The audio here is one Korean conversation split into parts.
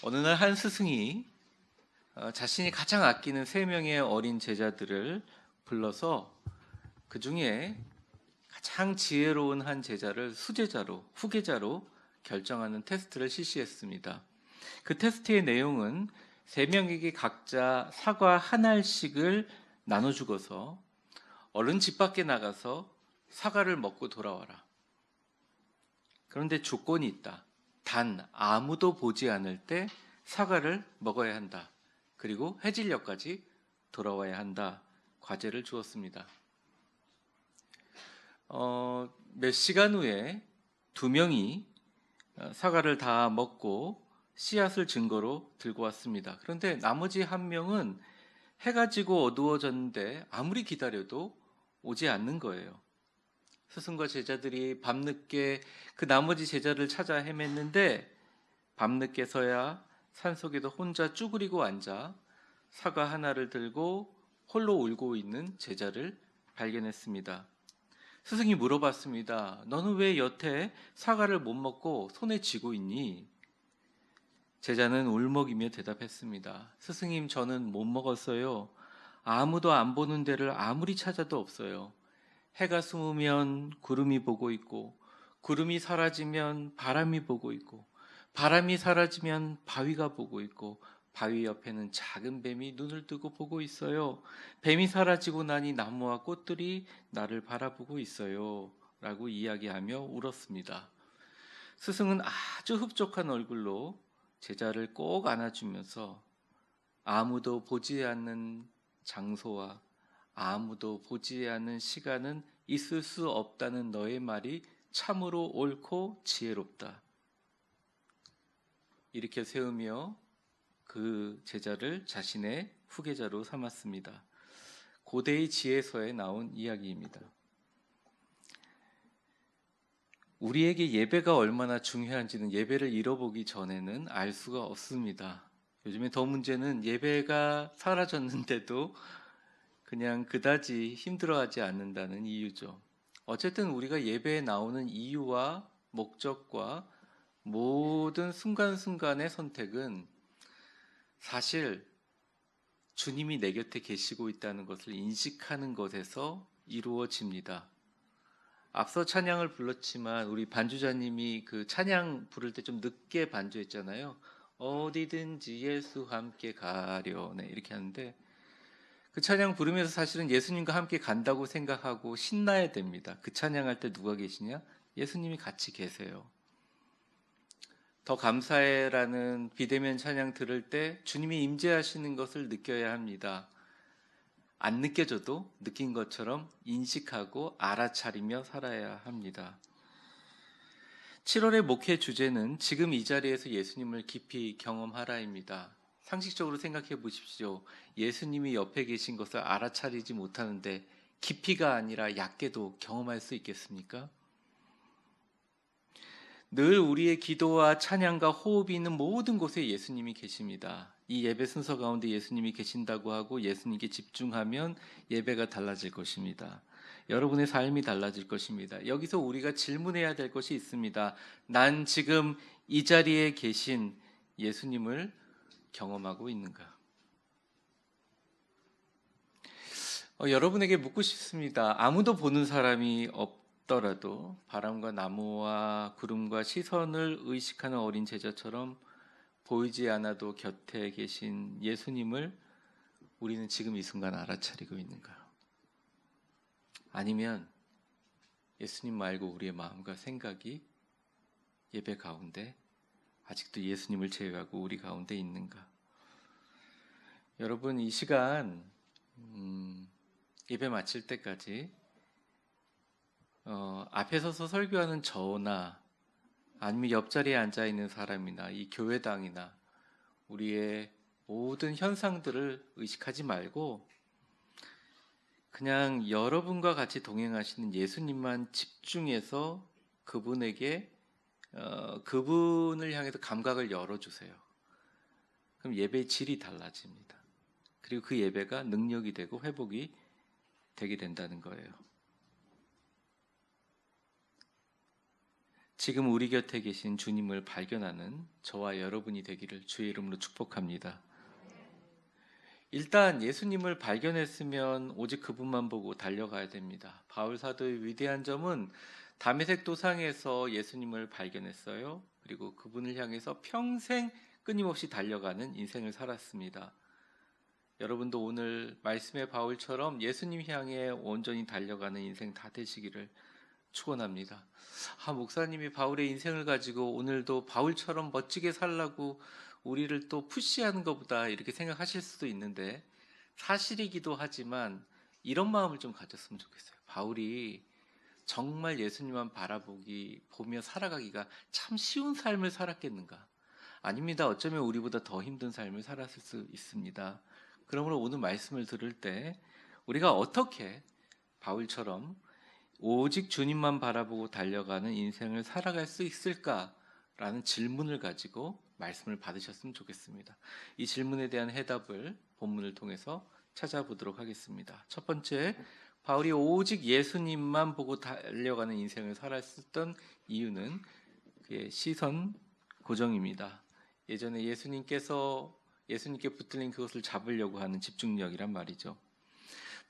어느 날 한 스승이 자신이 가장 아끼는 세 명의 어린 제자들을 불러서 그 중에 가장 지혜로운 한 제자를 수제자로, 후계자로 결정하는 테스트를 실시했습니다. 그 테스트의 내용은 세 명에게 각자 사과 한 알씩을 나눠주고서 얼른 집 밖에 나가서 사과를 먹고 돌아와라. 그런데 조건이 있다. 단 아무도 보지 않을 때 사과를 먹어야 한다. 그리고 해질녘까지 돌아와야 한다. 과제를 주었습니다. 몇 시간 후에 두 명이 사과를 다 먹고 씨앗을 증거로 들고 왔습니다. 그런데 나머지 한 명은 해가 지고 어두워졌는데 아무리 기다려도 오지 않는 거예요. 스승과 제자들이 밤늦게 그 나머지 제자를 찾아 헤맸는데 밤늦게서야 산속에도 혼자 쭈그리고 앉아 사과 하나를 들고 홀로 울고 있는 제자를 발견했습니다. 스승이 물어봤습니다. 너는 왜 여태 사과를 못 먹고 손에 쥐고 있니? 제자는 울먹이며 대답했습니다. 스승님, 저는 못 먹었어요. 아무도 안 보는 데를 아무리 찾아도 없어요. 해가 숨으면 구름이 보고 있고, 구름이 사라지면 바람이 보고 있고, 바람이 사라지면 바위가 보고 있고, 바위 옆에는 작은 뱀이 눈을 뜨고 보고 있어요. 뱀이 사라지고 나니 나무와 꽃들이 나를 바라보고 있어요. 라고 이야기하며 울었습니다. 스승은 아주 흡족한 얼굴로 제자를 꼭 안아주면서 아무도 보지 않는 장소와 아무도 보지 않는 시간은 있을 수 없다는 너의 말이 참으로 옳고 지혜롭다. 이렇게 세우며 그 제자를 자신의 후계자로 삼았습니다. 고대의 지혜서에 나온 이야기입니다. 우리에게 예배가 얼마나 중요한지는 예배를 잃어보기 전에는 알 수가 없습니다. 요즘에 더 문제는 예배가 사라졌는데도 그냥 그다지 힘들어하지 않는다는 이유죠. 어쨌든 우리가 예배에 나오는 이유와 목적과 모든 순간순간의 선택은 사실 주님이 내 곁에 계시고 있다는 것을 인식하는 것에서 이루어집니다. 앞서 찬양을 불렀지만 우리 반주자님이 그 찬양 부를 때 좀 늦게 반주했잖아요. 어디든지 예수 함께 가려네 이렇게 하는데 그 찬양 부르면서 사실은 예수님과 함께 간다고 생각하고 신나야 됩니다. 그 찬양할 때 누가 계시냐? 예수님이 같이 계세요. 더 감사해라는 비대면 찬양 들을 때 주님이 임재하시는 것을 느껴야 합니다. 안 느껴져도 느낀 것처럼 인식하고 알아차리며 살아야 합니다. 7월의 목회 주제는 지금 이 자리에서 예수님을 깊이 경험하라입니다. 상식적으로 생각해 보십시오. 예수님이 옆에 계신 것을 알아차리지 못하는데 깊이가 아니라 얕게도 경험할 수 있겠습니까? 늘 우리의 기도와 찬양과 호흡이 있는 모든 곳에 예수님이 계십니다. 이 예배 순서 가운데 예수님이 계신다고 하고 예수님께 집중하면 예배가 달라질 것입니다. 여러분의 삶이 달라질 것입니다. 여기서 우리가 질문해야 될 것이 있습니다. 난 지금 이 자리에 계신 예수님을 경험하고 있는가? 여러분에게 묻고 싶습니다. 아무도 보는 사람이 없더라도 바람과 나무와 구름과 시선을 의식하는 어린 제자처럼 보이지 않아도 곁에 계신 예수님을 우리는 지금 이 순간 알아차리고 있는가? 아니면 예수님 말고 우리의 마음과 생각이 예배 가운데 아직도 예수님을 제외하고 우리 가운데 있는가? 여러분 이 시간 예배 마칠 때까지 앞에 서서 설교하는 저나 아니면 옆자리에 앉아 있는 사람이나 이 교회당이나 우리의 모든 현상들을 의식하지 말고 그냥 여러분과 같이 동행하시는 예수님만 집중해서 그분에게 그분을 향해서 감각을 열어주세요. 그럼 예배의 질이 달라집니다. 그리고 그 예배가 능력이 되고 회복이 되게 된다는 거예요. 지금 우리 곁에 계신 주님을 발견하는 저와 여러분이 되기를 주의 이름으로 축복합니다. 일단 예수님을 발견했으면 오직 그분만 보고 달려가야 됩니다. 바울 사도의 위대한 점은 다메섹 도상에서 예수님을 발견했어요. 그리고 그분을 향해서 평생 끊임없이 달려가는 인생을 살았습니다. 여러분도 오늘 말씀의 바울처럼 예수님 향해 온전히 달려가는 인생 다 되시기를 축원합니다. 목사님이 바울의 인생을 가지고 오늘도 바울처럼 멋지게 살라고 우리를 또 푸시하는 것보다 이렇게 생각하실 수도 있는데 사실이기도 하지만 이런 마음을 좀 가졌으면 좋겠어요. 바울이 정말 예수님만 보며 살아가기가 참 쉬운 삶을 살았겠는가? 아닙니다. 어쩌면 우리보다 더 힘든 삶을 살았을 수 있습니다. 그러므로 오늘 말씀을 들을 때 우리가 어떻게 바울처럼 오직 주님만 바라보고 달려가는 인생을 살아갈 수 있을까라는 질문을 가지고 말씀을 받으셨으면 좋겠습니다. 이 질문에 대한 해답을 본문을 통해서 찾아보도록 하겠습니다. 첫 번째, 바울이 오직 예수님만 보고 달려가는 인생을 살았었던 이유는 그의 시선 고정입니다. 예전에 예수님께 붙들린 그것을 잡으려고 하는 집중력이란 말이죠.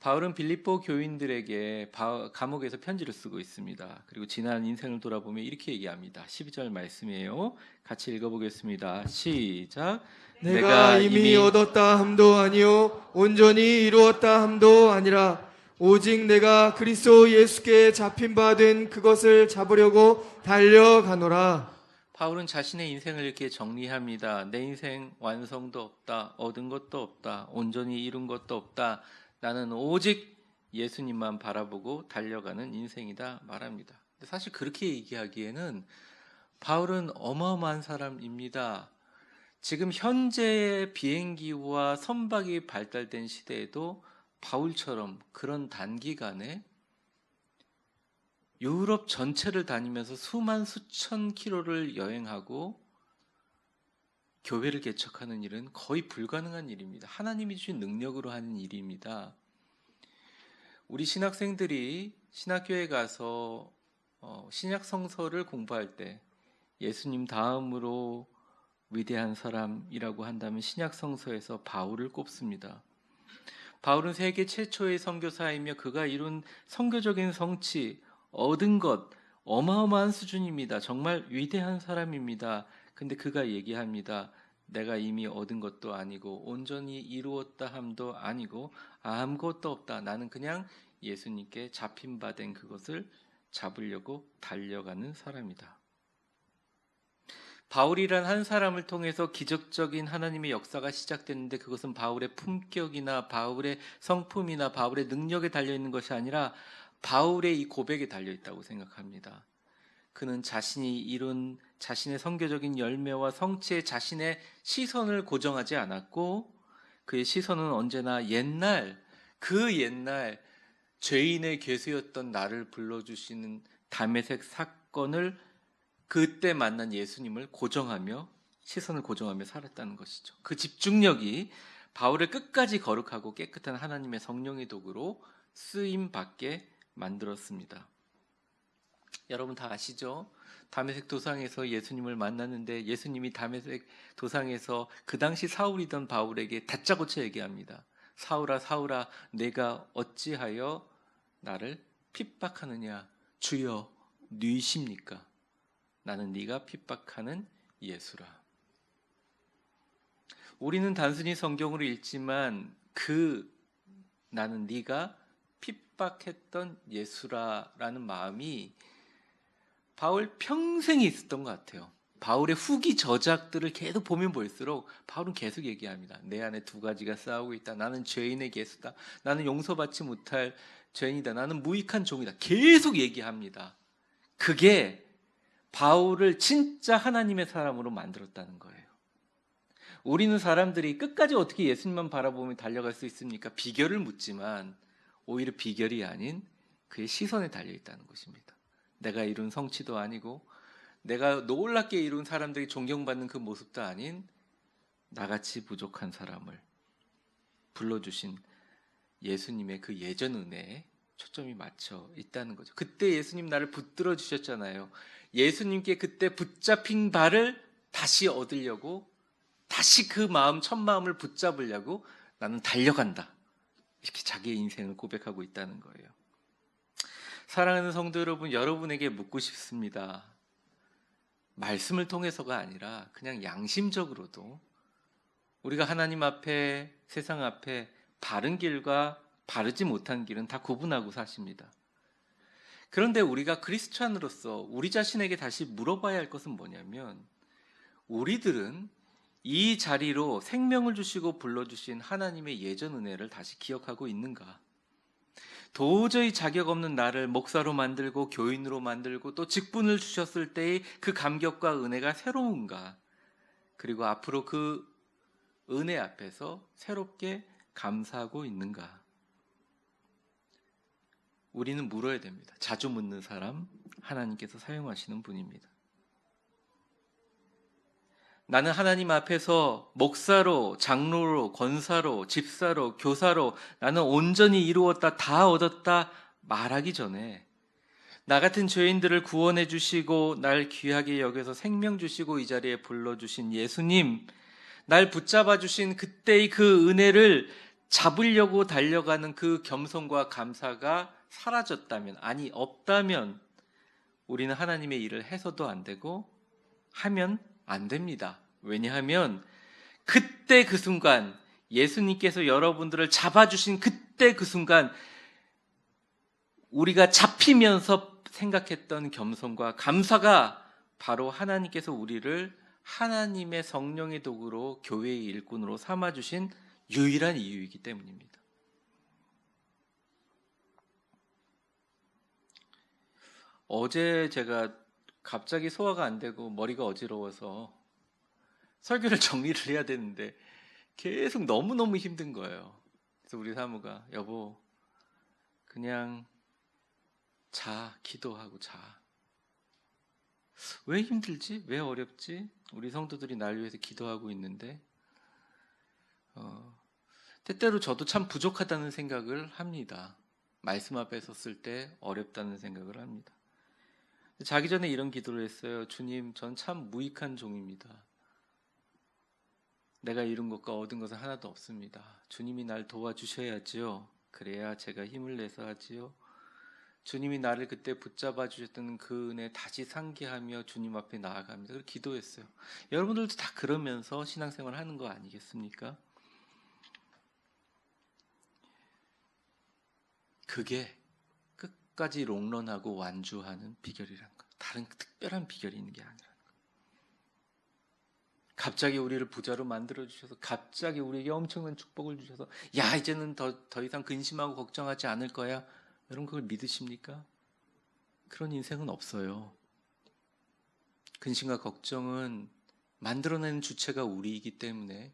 바울은 빌립보 교인들에게 감옥에서 편지를 쓰고 있습니다. 그리고 지난 인생을 돌아보며 이렇게 얘기합니다. 12절 말씀이에요. 같이 읽어보겠습니다. 시작. 내가 이미 얻었다 함도 아니요 온전히 이루었다 함도 아니라 오직 내가 그리스도 예수께 잡힌 바 된 그것을 잡으려고 달려가노라. 바울은 자신의 인생을 이렇게 정리합니다. 내 인생 완성도 없다. 얻은 것도 없다. 온전히 이룬 것도 없다. 나는 오직 예수님만 바라보고 달려가는 인생이다 말합니다. 근데 사실 그렇게 얘기하기에는 바울은 어마어마한 사람입니다. 지금 현재의 비행기와 선박이 발달된 시대에도 바울처럼 그런 단기간에 유럽 전체를 다니면서 수천 킬로를 여행하고 교회를 개척하는 일은 거의 불가능한 일입니다. 하나님이 주신 능력으로 하는 일입니다. 우리 신학생들이 신학교에 가서 신약 성서를 공부할 때 예수님 다음으로 위대한 사람이라고 한다면 신약 성서에서 바울을 꼽습니다. 바울은 세계 최초의 선교사이며 그가 이룬 선교적인 성취, 얻은 것 어마어마한 수준입니다. 정말 위대한 사람입니다. 근데 그가 얘기합니다. 내가 이미 얻은 것도 아니고 온전히 이루었다 함도 아니고 아무것도 없다. 나는 그냥 예수님께 잡힌 바 된 그것을 잡으려고 달려가는 사람이다. 바울이란 한 사람을 통해서 기적적인 하나님의 역사가 시작됐는데 그것은 바울의 품격이나 바울의 성품이나 바울의 능력에 달려있는 것이 아니라 바울의 이 고백에 달려있다고 생각합니다. 그는 자신이 이룬 자신의 선교적인 열매와 성취에 자신의 시선을 고정하지 않았고 그의 시선은 언제나 그 옛날 죄인의 괴수였던 나를 불러주시는 다메섹 사건을 그때 만난 예수님을 시선을 고정하며 살았다는 것이죠. 그 집중력이 바울을 끝까지 거룩하고 깨끗한 하나님의 성령의 도구로 쓰임받게 만들었습니다. 여러분 다 아시죠? 다메섹 도상에서 예수님을 만났는데 예수님이 다메섹 도상에서 그 당시 사울이던 바울에게 다짜고짜 얘기합니다. 사울아 사울아 내가 어찌하여 나를 핍박하느냐. 주여 누이십니까? 나는 네가 핍박하는 예수라. 우리는 단순히 성경으로 읽지만 나는 네가 핍박했던 예수라라는 마음이 바울 평생에 있었던 것 같아요. 바울의 후기 저작들을 계속 보면 볼수록 바울은 계속 얘기합니다. 내 안에 두 가지가 싸우고 있다. 나는 죄인의 괴수다. 나는 용서받지 못할 죄인이다. 나는 무익한 종이다. 계속 얘기합니다. 그게 바울을 진짜 하나님의 사람으로 만들었다는 거예요. 우리는 사람들이 끝까지 어떻게 예수님만 바라보며 달려갈 수 있습니까? 비결을 묻지만 오히려 비결이 아닌 그의 시선에 달려있다는 것입니다. 내가 이룬 성취도 아니고 내가 놀랍게 이룬 사람들이 존경받는 그 모습도 아닌 나같이 부족한 사람을 불러주신 예수님의 그 예전 은혜에 초점이 맞춰 있다는 거죠. 그때 예수님 나를 붙들어 주셨잖아요. 예수님께 그때 붙잡힌 바를 다시 얻으려고, 다시 그 마음, 첫 마음을 붙잡으려고 나는 달려간다. 이렇게 자기의 인생을 고백하고 있다는 거예요. 사랑하는 성도 여러분, 여러분에게 묻고 싶습니다. 말씀을 통해서가 아니라 그냥 양심적으로도 우리가 하나님 앞에, 세상 앞에 바른 길과 바르지 못한 길은 다 구분하고 사십니다. 그런데 우리가 그리스도인으로서 우리 자신에게 다시 물어봐야 할 것은 뭐냐면, 우리들은 이 자리로 생명을 주시고 불러주신 하나님의 예전 은혜를 다시 기억하고 있는가? 도저히 자격 없는 나를 목사로 만들고 교인으로 만들고 또 직분을 주셨을 때의 그 감격과 은혜가 새로운가? 그리고 앞으로 그 은혜 앞에서 새롭게 감사하고 있는가? 우리는 물어야 됩니다. 자주 묻는 사람, 하나님께서 사용하시는 분입니다. 나는 하나님 앞에서 목사로, 장로로, 권사로, 집사로, 교사로 나는 온전히 이루었다, 다 얻었다 말하기 전에 나 같은 죄인들을 구원해 주시고 날 귀하게 여겨서 생명 주시고 이 자리에 불러주신 예수님, 날 붙잡아 주신 그때의 그 은혜를 잡으려고 달려가는 그 겸손과 감사가 사라졌다면, 아니 없다면 우리는 하나님의 일을 해서도 안 되고 하면 안 됩니다. 왜냐하면 그때 그 순간, 예수님께서 여러분들을 잡아주신 그때 그 순간, 우리가 잡히면서 생각했던 겸손과 감사가 바로 하나님께서 우리를 하나님의 성령의 도구로, 교회의 일꾼으로 삼아주신 유일한 이유이기 때문입니다. 어제 제가 갑자기 소화가 안 되고 머리가 어지러워서 설교를 정리를 해야 되는데 계속 너무너무 힘든 거예요. 그래서 우리 사모가, 여보 그냥 자, 기도하고 자. 왜 힘들지? 왜 어렵지? 우리 성도들이 날 위해서 기도하고 있는데 때때로 저도 참 부족하다는 생각을 합니다. 말씀 앞에 섰을 때 어렵다는 생각을 합니다. 자기 전에 이런 기도를 했어요. 주님, 전 참 무익한 종입니다. 내가 이룬 것과 얻은 것은 하나도 없습니다. 주님이 날 도와주셔야지요. 그래야 제가 힘을 내서 하지요. 주님이 나를 그때 붙잡아 주셨던 그 은혜 다시 상기하며 주님 앞에 나아갑니다. 그렇게 기도했어요. 여러분들도 다 그러면서 신앙생활 하는 거 아니겠습니까? 그게 끝까지 롱런하고 완주하는 비결이라는 거. 다른 특별한 비결이 있는 게 아니라는 거. 갑자기 우리를 부자로 만들어 주셔서, 갑자기 우리에게 엄청난 축복을 주셔서, 야 이제는 더 이상 근심하고 걱정하지 않을 거야. 여러분 그걸 믿으십니까? 그런 인생은 없어요. 근심과 걱정은 만들어내는 주체가 우리이기 때문에,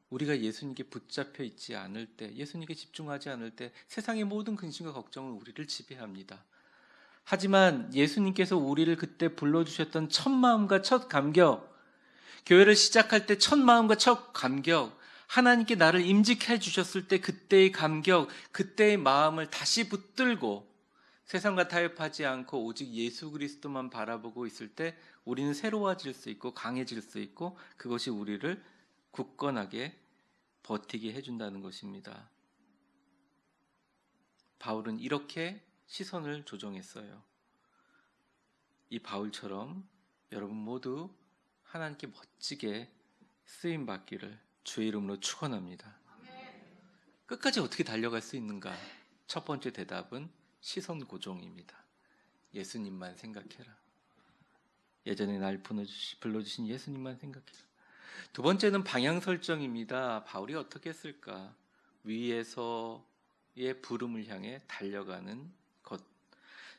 우리가 예수님께 붙잡혀 있지 않을 때, 예수님께 집중하지 않을 때 세상의 모든 근심과 걱정은 우리를 지배합니다. 하지만 예수님께서 우리를 그때 불러주셨던 첫 마음과 첫 감격, 교회를 시작할 때 첫 마음과 첫 감격, 하나님께 나를 임직해 주셨을 때 그때의 감격, 그때의 마음을 다시 붙들고 세상과 타협하지 않고 오직 예수 그리스도만 바라보고 있을 때 우리는 새로워질 수 있고 강해질 수 있고, 그것이 우리를 굳건하게 버티게 해준다는 것입니다. 바울은 이렇게 시선을 조정했어요. 이 바울처럼 여러분 모두 하나님께 멋지게 쓰임받기를 주의 이름으로 축원합니다. 끝까지 어떻게 달려갈 수 있는가? 첫 번째 대답은 시선 고정입니다. 예수님만 생각해라. 예전에 날 불러주신 예수님만 생각해라. 두 번째는 방향 설정입니다. 바울이 어떻게 했을까? 위에서의 부름을 향해 달려가는 것.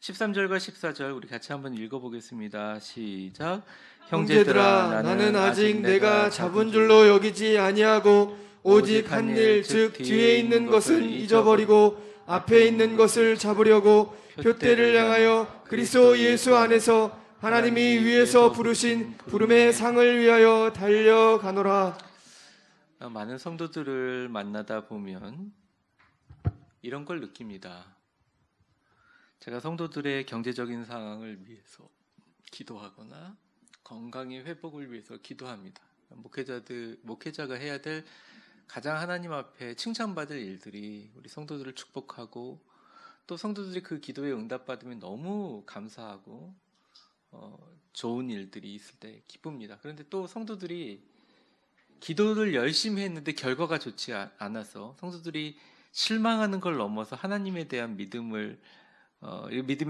13절과 14절 우리 같이 한번 읽어보겠습니다. 시작. 형제들아, 나는 아직 내가 잡은 줄로 여기지 아니하고 오직 한 일, 즉 뒤에 있는 것은 잊어버리고 앞에 있는 것을 잡으려고 표대를 향하여 그리스도 예수 안에서 하나님이 위에서 부르신 부름의 상을 위하여 달려가노라. 많은 성도들을 만나다 보면 이런 걸 느낍니다. 제가 성도들의 경제적인 상황을 위해서 기도하거나 건강의 회복을 위해서 기도합니다. 목회자가 해야 될 가장 하나님 앞에 칭찬받을 일들이 우리 성도들을 축복하고 또 성도들이 그 기도에 응답받으면 너무 감사하고 좋은 일들이 있을 때 기쁩니다. 그런데 또 성도들이 기도를 열심히 했는데 결과가 좋지 않아서 성도들이 실망하는 걸 넘어서 하나님에 대한 믿음이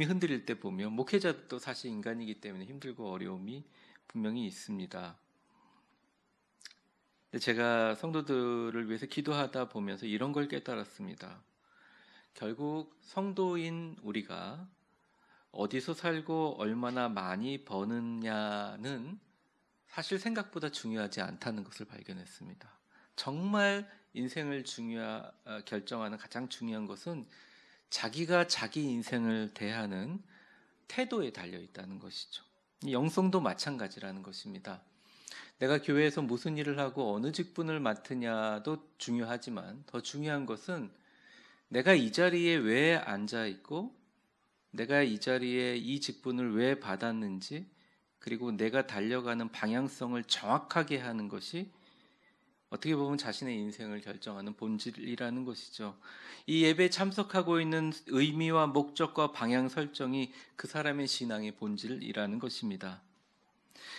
흔들릴 때 보면 목회자도 사실 인간이기 때문에 힘들고 어려움이 분명히 있습니다. 근데 제가 성도들을 위해서 기도하다 보면서 이런 걸 깨달았습니다. 결국 성도인 우리가 어디서 살고 얼마나 많이 버느냐는 사실 생각보다 중요하지 않다는 것을 발견했습니다. 정말 인생을 결정하는 가장 중요한 것은 자기가 자기 인생을 대하는 태도에 달려 있다는 것이죠. 영성도 마찬가지라는 것입니다. 내가 교회에서 무슨 일을 하고 어느 직분을 맡으냐도 중요하지만 더 중요한 것은 내가 이 자리에 왜 앉아 있고 내가 이 자리에 이 직분을 왜 받았는지 그리고 내가 달려가는 방향성을 정확하게 하는 것이 어떻게 보면 자신의 인생을 결정하는 본질이라는 것이죠. 이 예배에 참석하고 있는 의미와 목적과 방향 설정이 그 사람의 신앙의 본질이라는 것입니다.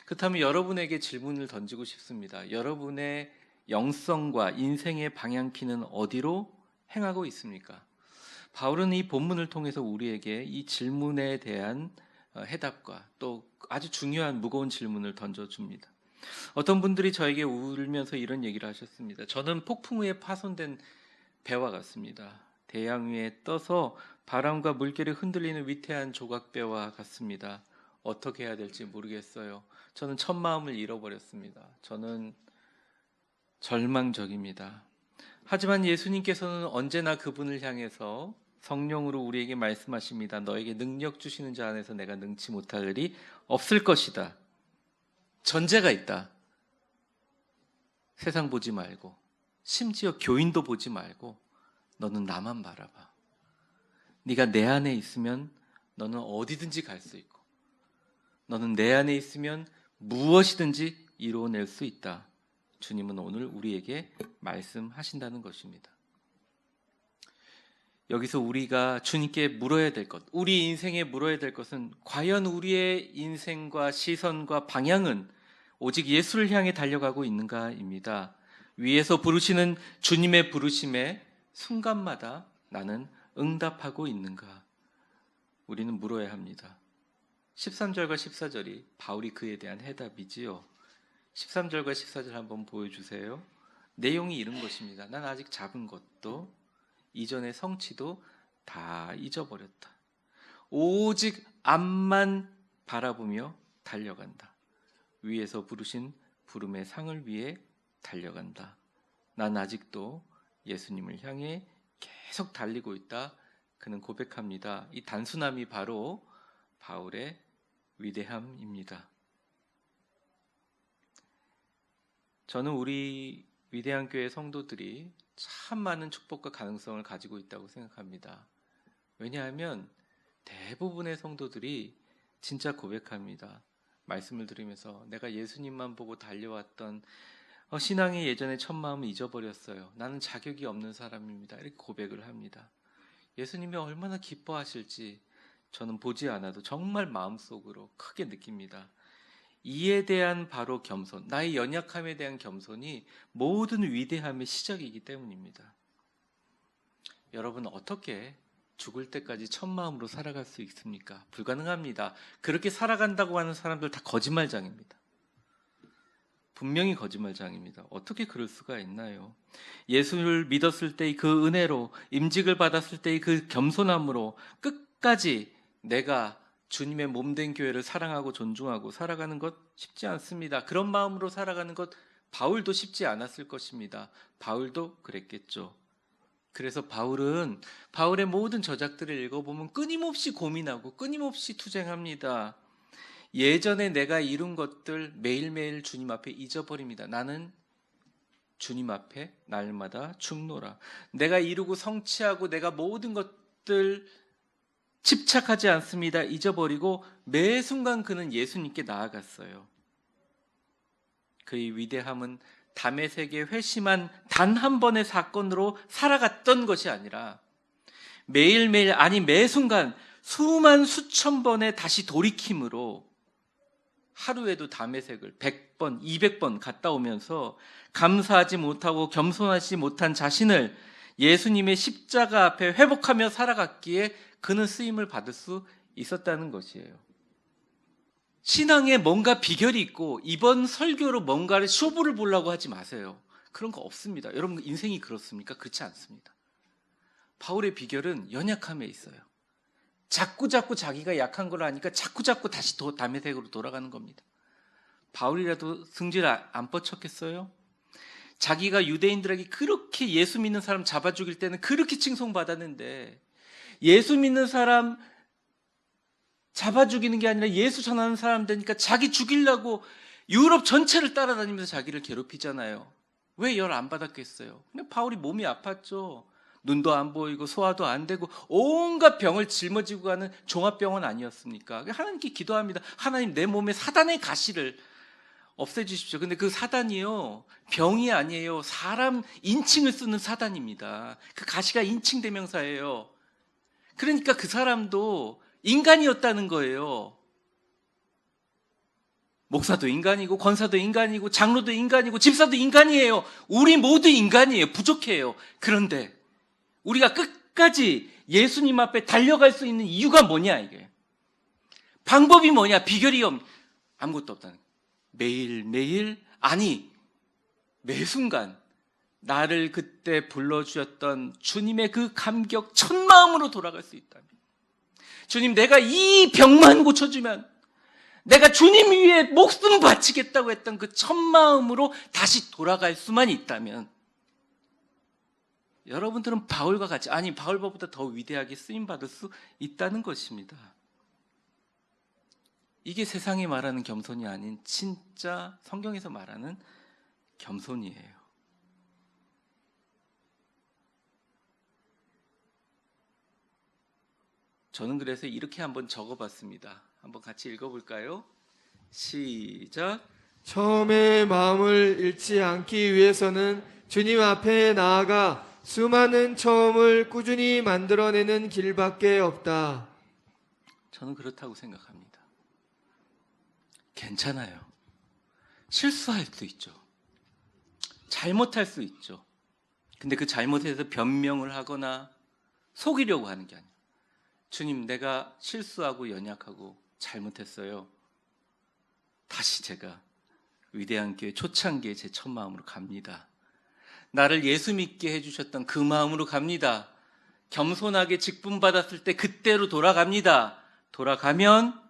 그렇다면 여러분에게 질문을 던지고 싶습니다. 여러분의 영성과 인생의 방향키는 어디로 행하고 있습니까? 바울은 이 본문을 통해서 우리에게 이 질문에 대한 해답과 또 아주 중요한 무거운 질문을 던져줍니다. 어떤 분들이 저에게 울면서 이런 얘기를 하셨습니다. 저는 폭풍 후에 파손된 배와 같습니다. 대양 위에 떠서 바람과 물결에 흔들리는 위태한 조각배와 같습니다. 어떻게 해야 될지 모르겠어요. 저는 첫 마음을 잃어버렸습니다. 저는 절망적입니다. 하지만 예수님께서는 언제나 그분을 향해서 성령으로 우리에게 말씀하십니다. 너에게 능력 주시는 자 안에서 내가 능치 못할 일이 없을 것이다. 전제가 있다. 세상 보지 말고 심지어 교인도 보지 말고 너는 나만 바라봐. 네가 내 안에 있으면 너는 어디든지 갈 수 있고 너는 내 안에 있으면 무엇이든지 이루어낼 수 있다. 주님은 오늘 우리에게 말씀하신다는 것입니다. 여기서 우리가 주님께 물어야 될 것, 우리 인생에 물어야 될 것은 과연 우리의 인생과 시선과 방향은 오직 예수를 향해 달려가고 있는가입니다. 위에서 부르시는 주님의 부르심에 순간마다 나는 응답하고 있는가? 우리는 물어야 합니다. 13절과 14절이 바울이 그에 대한 해답이지요. 13절과 14절 한번 보여주세요. 내용이 이런 것입니다. 난 아직 잡은 것도 이전의 성취도 다 잊어버렸다. 오직 앞만 바라보며 달려간다. 위에서 부르신 부름의 상을 위해 달려간다. 난 아직도 예수님을 향해 계속 달리고 있다. 그는 고백합니다. 이 단순함이 바로 바울의 위대함입니다. 저는 우리 위대한 교회 성도들이 참 많은 축복과 가능성을 가지고 있다고 생각합니다. 왜냐하면 대부분의 성도들이 진짜 고백합니다. 말씀을 들으면서 내가 예수님만 보고 달려왔던 신앙의 예전의 첫 마음을 잊어버렸어요. 나는 자격이 없는 사람입니다. 이렇게 고백을 합니다. 예수님이 얼마나 기뻐하실지 저는 보지 않아도 정말 마음속으로 크게 느낍니다. 이에 대한 바로 겸손, 나의 연약함에 대한 겸손이 모든 위대함의 시작이기 때문입니다. 여러분 어떻게 죽을 때까지 첫 마음으로 살아갈 수 있습니까? 불가능합니다. 그렇게 살아간다고 하는 사람들 다 거짓말장입니다. 분명히 거짓말장입니다. 어떻게 그럴 수가 있나요? 예수를 믿었을 때의 그 은혜로, 임직을 받았을 때의 그 겸손함으로 끝까지 내가 주님의 몸된 교회를 사랑하고 존중하고 살아가는 것 쉽지 않습니다. 그런 마음으로 살아가는 것 바울도 쉽지 않았을 것입니다. 바울도 그랬겠죠. 그래서 바울의 모든 저작들을 읽어보면 끊임없이 고민하고 끊임없이 투쟁합니다. 예전에 내가 이룬 것들 매일매일 주님 앞에 잊어버립니다. 나는 주님 앞에 날마다 죽노라. 내가 이루고 성취하고 내가 모든 것들 집착하지 않습니다. 잊어버리고 매 순간 그는 예수님께 나아갔어요. 그의 위대함은 다메섹의 회심한 단 한 번의 사건으로 살아갔던 것이 아니라 매일매일, 아니 매 순간 수만 수천 번의 다시 돌이킴으로 하루에도 다메섹을 100번, 200번 갔다 오면서 감사하지 못하고 겸손하지 못한 자신을 예수님의 십자가 앞에 회복하며 살아갔기에 그는 쓰임을 받을 수 있었다는 것이에요. 신앙에 뭔가 비결이 있고 이번 설교로 뭔가를 쇼부를 보려고 하지 마세요. 그런 거 없습니다. 여러분 인생이 그렇습니까? 그렇지 않습니다. 바울의 비결은 연약함에 있어요. 자꾸 자기가 약한 걸 아니까 자꾸 다시 다메섹으로 돌아가는 겁니다. 바울이라도 승질 안 뻗쳤겠어요? 자기가 유대인들에게 그렇게 예수 믿는 사람 잡아 죽일 때는 그렇게 칭송받았는데 예수 믿는 사람 잡아 죽이는 게 아니라 예수 전하는 사람 되니까 자기 죽이려고 유럽 전체를 따라다니면서 자기를 괴롭히잖아요. 왜 열 안 받았겠어요? 근데 바울이 몸이 아팠죠. 눈도 안 보이고 소화도 안 되고 온갖 병을 짊어지고 가는 종합병원 아니었습니까? 하나님께 기도합니다. 하나님, 내 몸에 사단의 가시를 없애주십시오. 근데 그 사단이요, 병이 아니에요. 사람 인칭을 쓰는 사단입니다. 그 가시가 인칭 대명사예요. 그러니까 그 사람도 인간이었다는 거예요. 목사도 인간이고 권사도 인간이고 장로도 인간이고 집사도 인간이에요. 우리 모두 인간이에요. 부족해요. 그런데 우리가 끝까지 예수님 앞에 달려갈 수 있는 이유가 뭐냐, 이게. 방법이 뭐냐, 비결이 아무것도 없다는 거예요. 매일매일, 아니 매 순간 나를 그때 불러주셨던 주님의 그 감격 첫 마음으로 돌아갈 수 있다면, 주님, 내가 이 병만 고쳐주면 내가 주님 위에 목숨 바치겠다고 했던 그 첫 마음으로 다시 돌아갈 수만 있다면 여러분들은 바울과 같이, 아니 바울보다 더 위대하게 쓰임받을 수 있다는 것입니다. 이게 세상이 말하는 겸손이 아닌 진짜 성경에서 말하는 겸손이에요. 저는 그래서 이렇게 한번 적어봤습니다. 한번 같이 읽어볼까요? 시작. 처음에 마음을 잃지 않기 위해서는 주님 앞에 나아가 수많은 처음을 꾸준히 만들어내는 길밖에 없다. 저는 그렇다고 생각합니다. 괜찮아요. 실수할 수 있죠. 잘못할 수 있죠. 근데 그 잘못에서 변명을 하거나 속이려고 하는 게 아니에요. 주님, 내가 실수하고 연약하고 잘못했어요. 다시 제가 위대한 교회 초창기에 제 첫 마음으로 갑니다. 나를 예수 믿게 해주셨던 그 마음으로 갑니다. 겸손하게 직분받았을 때 그때로 돌아갑니다. 돌아가면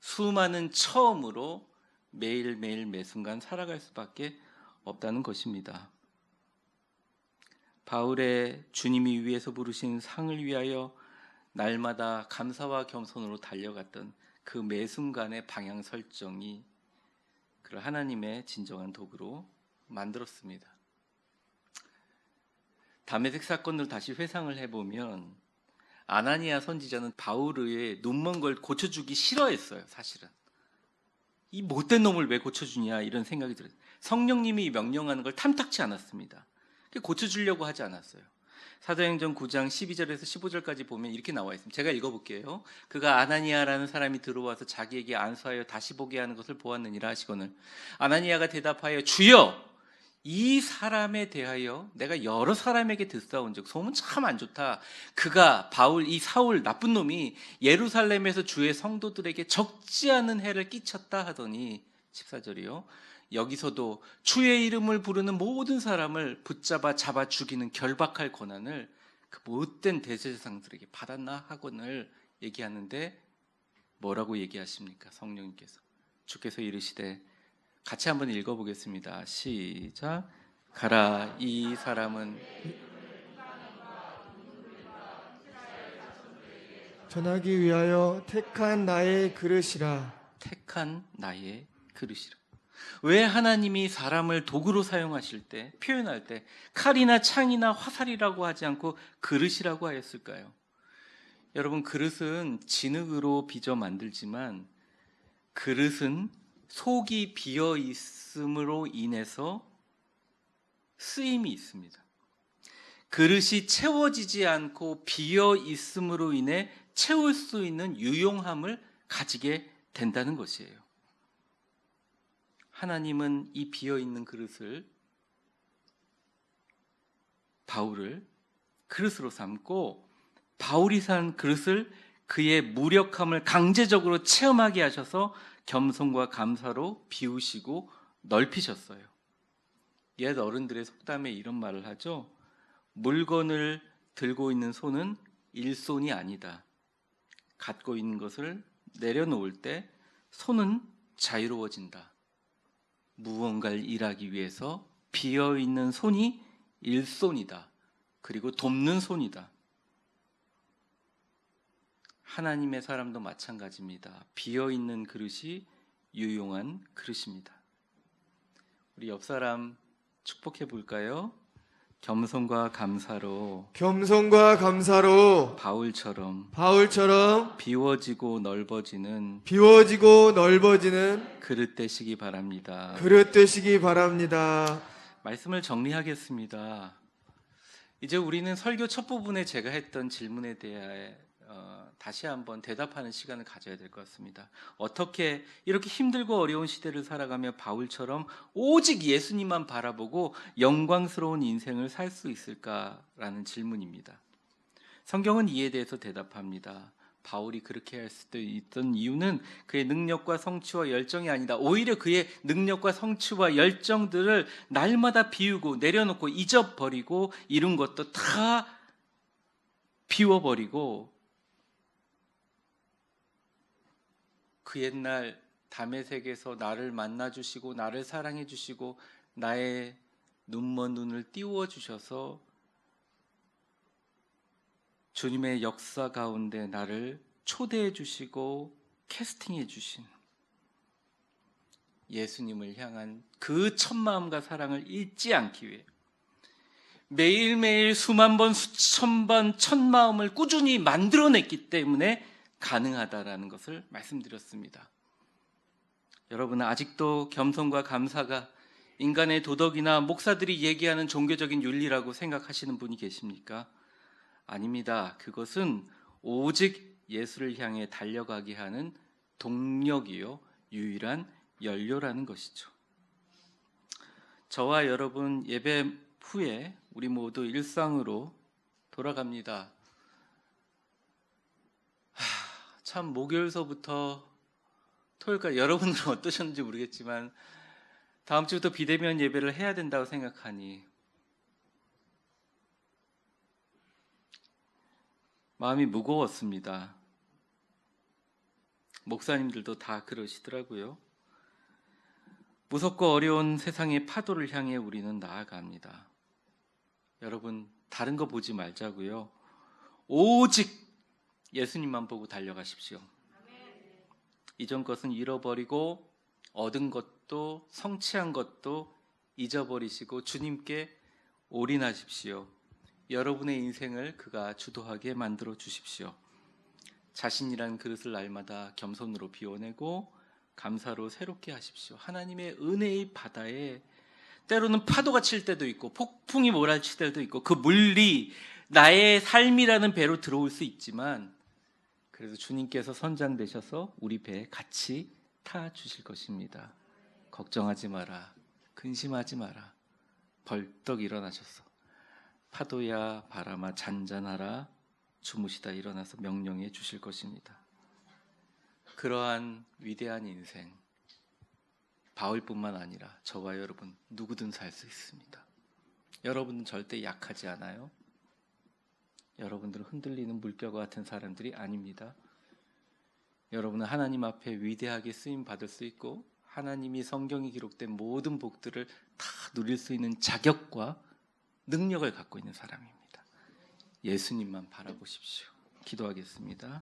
수많은 처음으로 매일매일 매순간 살아갈 수밖에 없다는 것입니다. 바울의 주님이 위에서 부르신 상을 위하여 날마다 감사와 겸손으로 달려갔던 그 매순간의 방향 설정이 그를 하나님의 진정한 도구로 만들었습니다. 다메섹 사건을 다시 회상을 해보면 아나니아 선지자는 바울의 눈먼 걸 고쳐주기 싫어했어요. 사실은 이 못된 놈을 왜 고쳐주냐 이런 생각이 들어요. 성령님이 명령하는 걸 탐탁치 않았습니다. 고쳐주려고 하지 않았어요. 사도행전 9장 12절에서 15절까지 보면 이렇게 나와 있습니다. 제가 읽어볼게요. 그가 아나니아라는 사람이 들어와서 자기에게 안수하여 다시 보게 하는 것을 보았느니라 하시거늘 아나니아가 대답하여 주여, 이 사람에 대하여 내가 여러 사람에게 듣사온즉 소문 참 안 좋다. 그가 바울, 이 사울 나쁜 놈이 예루살렘에서 주의 성도들에게 적지 않은 해를 끼쳤다 하더니 14절이요. 여기서도 주의 이름을 부르는 모든 사람을 붙잡아 잡아 죽이는 결박할 권한을 그 못된 대제사장들에게 받았나 하거늘 얘기하는데 뭐라고 얘기하십니까? 성령님께서 주께서 이르시되, 같이 한번 읽어보겠습니다. 시작. 가라, 이 사람은 전하기 위하여 택한 나의 그릇이라. 택한 나의 그릇이라. 왜 하나님이 사람을 도구로 사용하실 때, 표현할 때 칼이나 창이나 화살이라고 하지 않고 그릇이라고 하였을까요? 여러분, 그릇은 진흙으로 빚어 만들지만 그릇은 속이 비어 있음으로 인해서 쓰임이 있습니다. 그릇이 채워지지 않고 비어 있음으로 인해 채울 수 있는 유용함을 가지게 된다는 것이에요. 하나님은 이 비어 있는 그릇을, 바울을 그릇으로 삼고 바울이 산 그릇을 그의 무력함을 강제적으로 체험하게 하셔서 겸손과 감사로 비우시고 넓히셨어요. 옛 어른들의 속담에 이런 말을 하죠. 물건을 들고 있는 손은 일손이 아니다. 갖고 있는 것을 내려놓을 때 손은 자유로워진다. 무언가를 일하기 위해서 비어있는 손이 일손이다. 그리고 돕는 손이다. 하나님의 사람도 마찬가지입니다. 비어있는 그릇이 유용한 그릇입니다. 우리 옆 사람 축복해 볼까요? 겸손과 감사로 바울처럼 비워지고 넓어지는 그릇 되시기 바랍니다. 말씀을 정리하겠습니다. 이제 우리는 설교 첫 부분에 제가 했던 질문에 대해 다시 한번 대답하는 시간을 가져야 될 것 같습니다. 어떻게 이렇게 힘들고 어려운 시대를 살아가며 바울처럼 오직 예수님만 바라보고 영광스러운 인생을 살 수 있을까라는 질문입니다. 성경은 이에 대해서 대답합니다. 바울이 그렇게 할 수도 있던 이유는 그의 능력과 성취와 열정이 아니다. 오히려 그의 능력과 성취와 열정들을 날마다 비우고 내려놓고 잊어버리고 이룬 것도 다 비워버리고 그 옛날 다메섹에서 나를 만나주시고 나를 사랑해주시고 나의 눈먼 눈을 띄워주셔서 주님의 역사 가운데 나를 초대해 주시고 캐스팅해 주신 예수님을 향한 그 첫마음과 사랑을 잊지 않기 위해 매일매일 수만 번 수천 번 첫마음을 꾸준히 만들어냈기 때문에 가능하다라는 것을 말씀드렸습니다. 여러분은 아직도 겸손과 감사가 인간의 도덕이나 목사들이 얘기하는 종교적인 윤리라고 생각하시는 분이 계십니까? 아닙니다. 그것은 오직 예수를 향해 달려가게 하는 동력이요, 유일한 연료라는 것이죠. 저와 여러분 예배 후에 우리 모두 일상으로 돌아갑니다. 참 목요일서부터 토요일까지 여러분은 어떠셨는지 모르겠지만 다음 주부터 비대면 예배를 해야 된다고 생각하니 마음이 무거웠습니다. 목사님들도 다 그러시더라고요. 무섭고 어려운 세상의 파도를 향해 우리는 나아갑니다. 여러분, 다른 거 보지 말자고요. 오직 예수님만 보고 달려가십시오. 이전 것은 잃어버리고 얻은 것도 성취한 것도 잊어버리시고 주님께 올인하십시오. 여러분의 인생을 그가 주도하게 만들어 주십시오. 자신이란 그릇을 날마다 겸손으로 비워내고 감사로 새롭게 하십시오. 하나님의 은혜의 바다에 때로는 파도가 칠 때도 있고 폭풍이 몰아칠 때도 있고 그 물이 나의 삶이라는 배로 들어올 수 있지만 그래서 주님께서 선장되셔서 우리 배에 같이 타 주실 것입니다. 걱정하지 마라. 근심하지 마라. 벌떡 일어나셔서 파도야 바람아 잔잔하라 주무시다 일어나서 명령해 주실 것입니다. 그러한 위대한 인생 바울뿐만 아니라 저와 여러분 누구든 살 수 있습니다. 여러분은 절대 약하지 않아요. 여러분들은 흔들리는 물결과 같은 사람들이 아닙니다. 여러분은 하나님 앞에 위대하게 쓰임 받을 수 있고 하나님이 성경에 기록된 모든 복들을 다 누릴 수 있는 자격과 능력을 갖고 있는 사람입니다. 예수님만 바라보십시오. 기도하겠습니다.